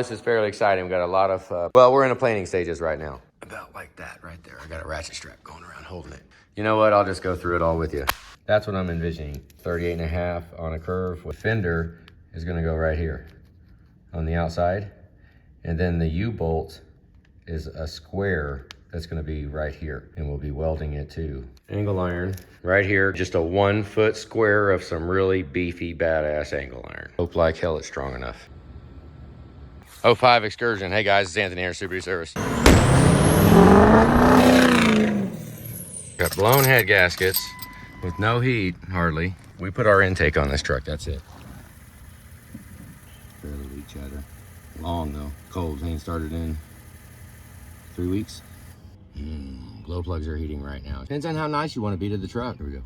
This is fairly exciting. We've got a lot of, well, we're in the planning stages right now. About like that right there. I got a ratchet strap going around holding it. You know what? I'll just go through it all with you. That's what I'm envisioning. 38.5 on a curve with fender is gonna go right here on the outside. And then the U-bolt is a square that's gonna be right here. And we'll be welding it to angle iron right here. Just a 1 foot square of some really beefy, badass angle iron. Hope like hell it's strong enough. 05 Excursion. Hey guys, it's Anthony here, Super Service. Got blown head gaskets with no heat, hardly. We put our intake on this truck, that's it. Barely leak chatter. Long though, cold. Ain't started in 3 weeks. Glow plugs are heating right now. Depends on how nice you want to be to the truck. Here we go.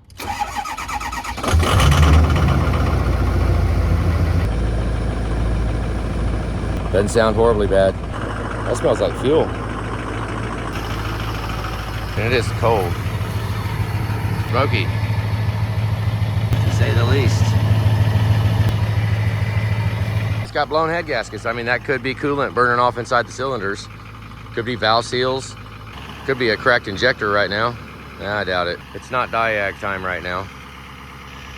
Doesn't sound horribly bad. That smells like fuel. And it is cold. Smoky, to say the least. It's got blown head gaskets. I mean, that could be coolant burning off inside the cylinders. Could be valve seals. Could be a cracked injector right now. Nah, I doubt it. It's not diag time right now.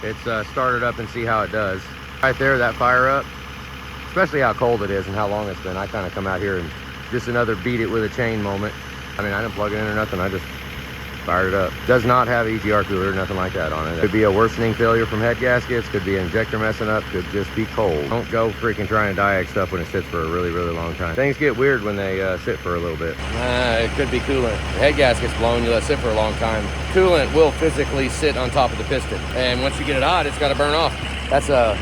It's start it up and see how it does. Right there, that fire up, especially how cold it is and how long it's been. I kind of come out here and just another beat it with a chain moment. I mean, I didn't plug it in or nothing. I just fired it up. Does not have EGR cooler, nothing like that on it. Could be a worsening failure from head gaskets, could be an injector messing up, could just be cold. Don't go freaking trying to diag stuff when it sits for a really, really long time. Things get weird when they sit for a little bit. It could be coolant. The head gasket's blown, you let it sit for a long time. Coolant will physically sit on top of the piston. And once you get it hot, it's gotta burn off. That's a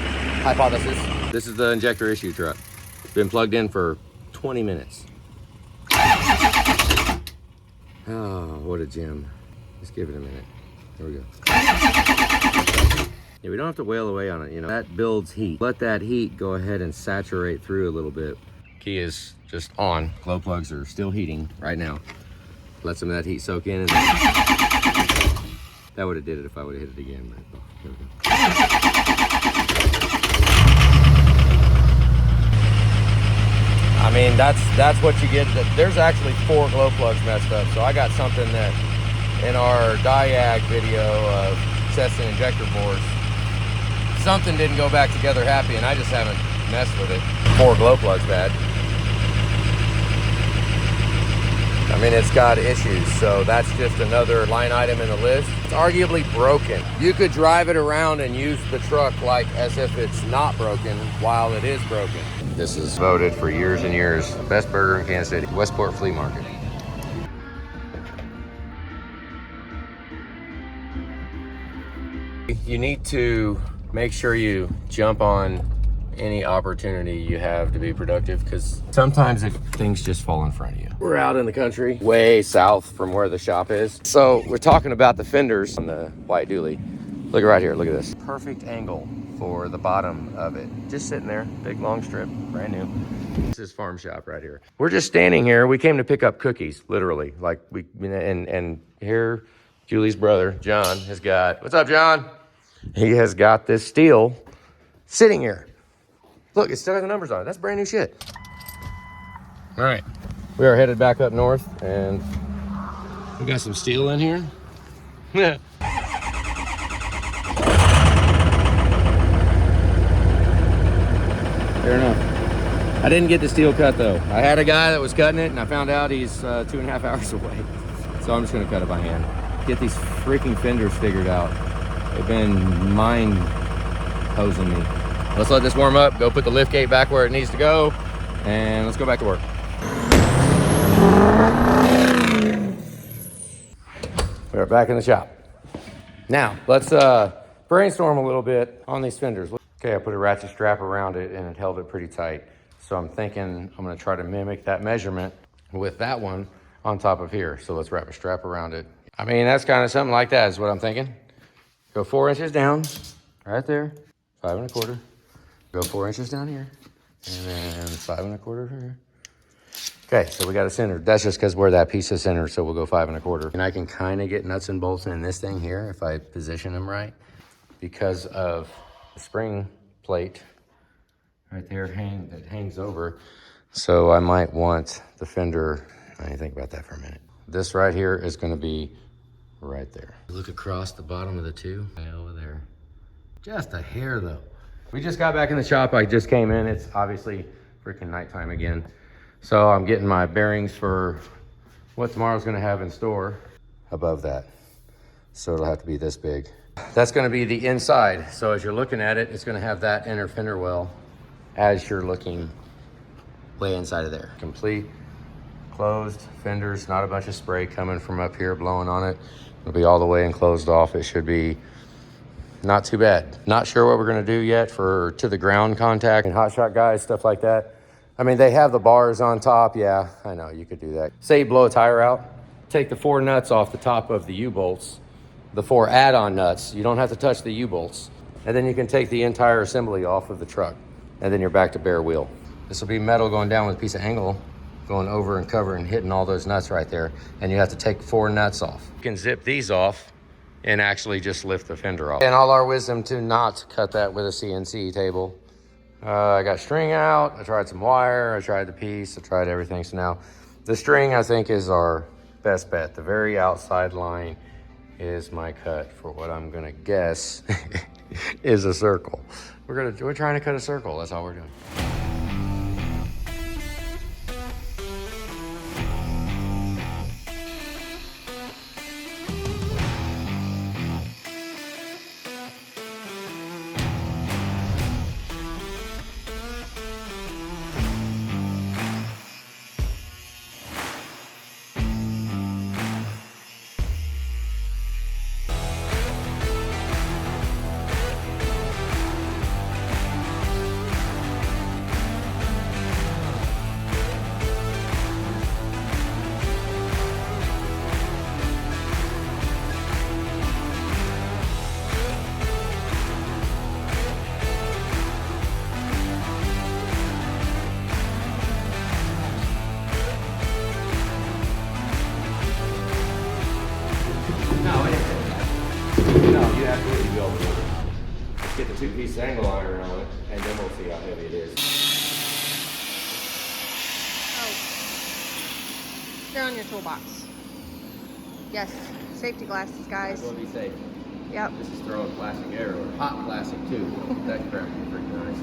hypothesis. This is the injector issue truck. It's been plugged in for 20 minutes. Oh, what a gem. Let's give it a minute. There we go. Yeah, we don't have to wail away on it, you know. That builds heat. Let that heat go ahead and saturate through a little bit. Key is just on. Glow plugs are still heating right now. Let some of that heat soak in. And that would have did it if I would have hit it again. But, there we go. I mean, that's what you get. There's actually 4 glow plugs messed up. So I got something that in our diag video of testing injector bores, something didn't go back together happy, and I just haven't messed with it. 4 glow plugs bad. I mean, it's got issues, so that's just another line item in the list. It's arguably broken. You could drive it around and use the truck like as if it's not broken while it is broken. This is voted for years and years, best burger in Kansas City, Westport Flea Market. You need to make sure you jump on any opportunity you have to be productive, because sometimes things just fall in front of you. We're out in the country, way south from where the shop is. So we're talking about the fenders on the white dually. Look right here, look at this. Perfect angle for the bottom of it. Just sitting there, big long strip, brand new. This is farm shop right here. We're just standing here. We came to pick up cookies, literally. Like and here, Julie's brother, John, has got, what's up, John? He has got this steel sitting here. Look, it still has the numbers on it. That's brand new shit. All right, we are headed back up north, and we got some steel in here. Yeah. Fair enough. I didn't get the steel cut though. I had a guy that was cutting it, and I found out he's 2.5 hours away. So I'm just gonna cut it by hand. Get these freaking fenders figured out. They've been mind hosing me. Let's let this warm up, go put the lift gate back where it needs to go, and let's go back to work. We're back in the shop. Now, let's brainstorm a little bit on these fenders. Okay, I put a ratchet strap around it and it held it pretty tight. So I'm thinking I'm gonna try to mimic that measurement with that one on top of here. So let's wrap a strap around it. I mean, that's kind of something like that is what I'm thinking. Go 4 inches down, right there, 5 1/4. Go 4 inches down here, and then 5 1/4 here. Okay, so we got a center. That's just because we're that piece of center, so we'll go 5 1/4. And I can kind of get nuts and bolts in this thing here if I position them right, because of the spring plate right there that hangs over So I might want the fender, I need to think about that for a minute. This right here is gonna be right there. Look across the bottom of the two, way over there. Just a hair though. We just got back in the shop. I just came in. It's obviously freaking nighttime again. So I'm getting my bearings for what tomorrow's gonna have in store above that. So it'll have to be this big. That's gonna be the inside. So as you're looking at it, it's gonna have that inner fender well as you're looking way inside of there. Complete, closed fenders, not a bunch of spray coming from up here blowing on it. It'll be all the way and closed off. It should be not too bad. Not sure what we're gonna do yet for to the ground contact and hot shot guys, stuff like that. I mean, they have the bars on top. Yeah, I know you could do that. Say you blow a tire out, take the 4 nuts off the top of the U-bolts, the 4 add-on nuts. You don't have to touch the U-bolts. And then you can take the entire assembly off of the truck. And then you're back to bare wheel. This will be metal going down with a piece of angle, going over and covering, hitting all those nuts right there. And you have to take 4 nuts off. You can zip these off and actually just lift the fender off. And all our wisdom to not cut that with a CNC table. I got string out, I tried some wire, I tried the piece, I tried everything. So now the string I think is our best bet. The very outside line is my cut for what I'm gonna guess is a circle. We're trying to cut a circle, that's all we're doing. You absolutely be able to let's get the 2-piece angle iron on it, and then we'll see how heavy it is. Oh. They're on your toolbox. Yes, safety glasses, guys. That's what we say. Yep. This is throwing plastic air, or hot plastic too. That crap would be freaking nice.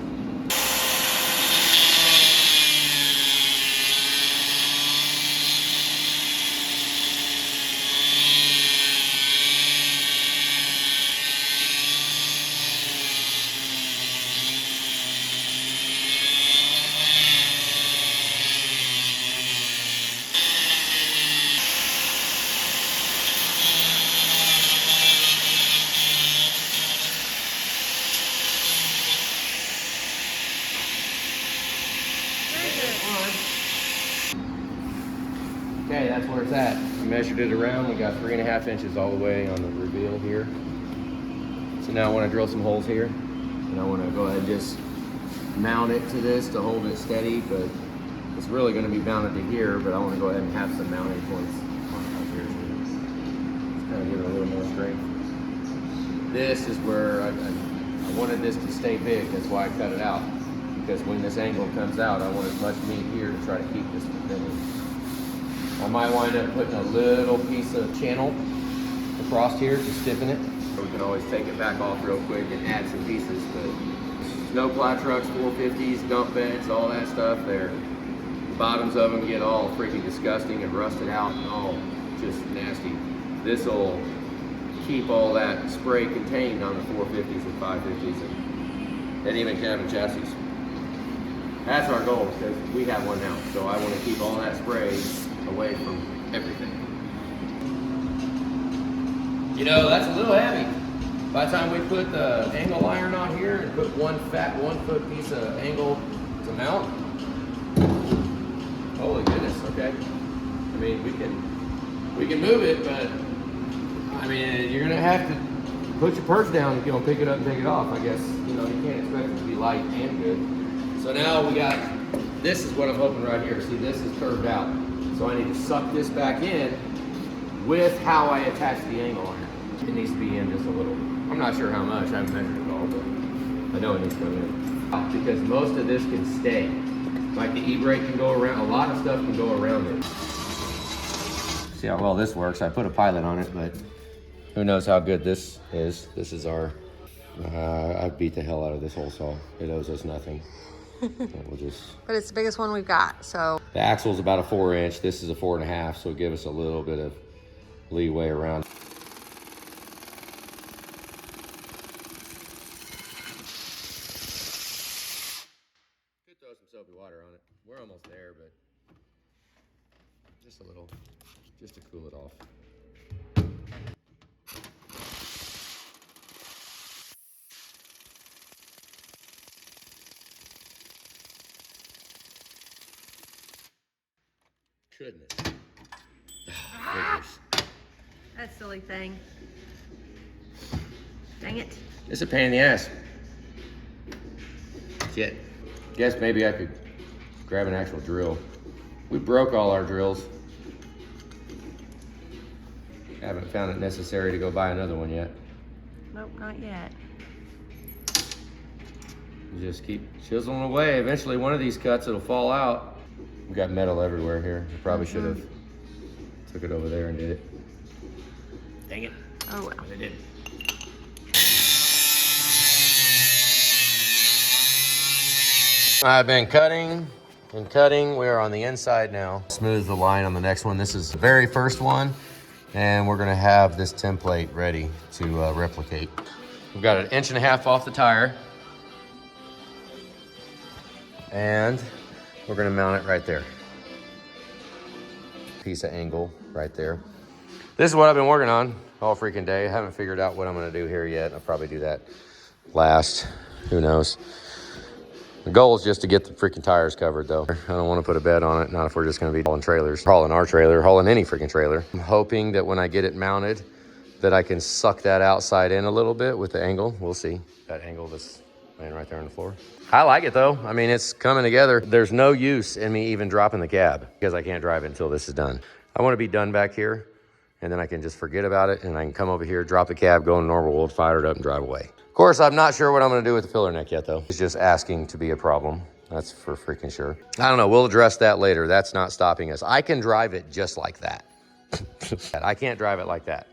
Okay, that's where it's at. I measured it around. We got 3.5 inches all the way on the reveal here. So now I want to drill some holes here, and I want to go ahead and just mount it to this to hold it steady. But it's really going to be mounted to here. But I want to go ahead and have some mounting points on up here. Just kind of give it a little more strength. This is where I wanted this to stay big. That's why I cut it out. Because when this angle comes out, I want as much meat here to try to keep this from bending. I might wind up putting a little piece of channel across here to stiffen it. We can always take it back off real quick and add some pieces, but snowplow trucks, 450s, dump beds, all that stuff, the bottoms of them get all freaking disgusting and rusted out and all just nasty. This will keep all that spray contained on the 450s and 550s and even cabin chassis. That's our goal, because we have one now, so I want to keep all that spray away from everything. You know, that's a little heavy. By the time we put the angle iron on here and put one fat 1-foot piece of angle to mount, holy goodness, okay. I mean, we can move it, but I mean, you're gonna have to put your purse down if you don't pick it up and take it off. I guess, you know, you can't expect it to be light and good. So now we got, this is what I'm hoping right here. See, this is curved out. So I need to suck this back in with how I attach the angle iron. It needs to be in just a little. I'm not sure how much, I haven't measured it all, but I know it needs to go in. Because most of this can stay. Like the e-brake can go around, a lot of stuff can go around it. See how well this works. I put a pilot on it, but who knows how good this is. This is our, I beat the hell out of this hole saw. It owes us nothing. We'll just... But it's the biggest one we've got, so. The axle's about a 4-inch. This is a 4.5, so it'll give us a little bit of leeway around. Could throw some soapy water on it. We're almost there, but just a little, just to cool it off. Goodness. Oh, goodness. That silly thing. Dang it. It's a pain in the ass. Shit. Guess maybe I could grab an actual drill. We broke all our drills. Haven't found it necessary to go buy another one yet. Nope, not yet. You just keep chiseling away. Eventually one of these cuts, it'll fall out. We've got metal everywhere here. I probably should have took it over there and did it. Dang it. Oh well. But I did. I've been cutting and cutting. We're on the inside now. Smooth the line on the next one. This is the very first one, and we're gonna have this template ready to replicate. We've got 1.5 inches off the tire, and we're gonna mount it right there. Piece of angle right there. This is what I've been working on all freaking day. I haven't figured out what I'm gonna do here yet. I'll probably do that last, who knows. The goal is just to get the freaking tires covered though. I don't wanna put a bed on it, not if we're just gonna be hauling trailers. Hauling our trailer, hauling any freaking trailer. I'm hoping that when I get it mounted, that I can suck that outside in a little bit with the angle. We'll see. That angle that's laying right there on the floor. I like it though. I mean, it's coming together. There's no use in me even dropping the cab because I can't drive it until this is done. I want to be done back here, and then I can just forget about it, and I can come over here, drop the cab, go in normal, we'll fire it up and drive away. Of course, I'm not sure what I'm gonna do with the filler neck yet though. It's just asking to be a problem. That's for freaking sure. I don't know, we'll address that later. That's not stopping us. I can drive it just like that. I can't drive it like that.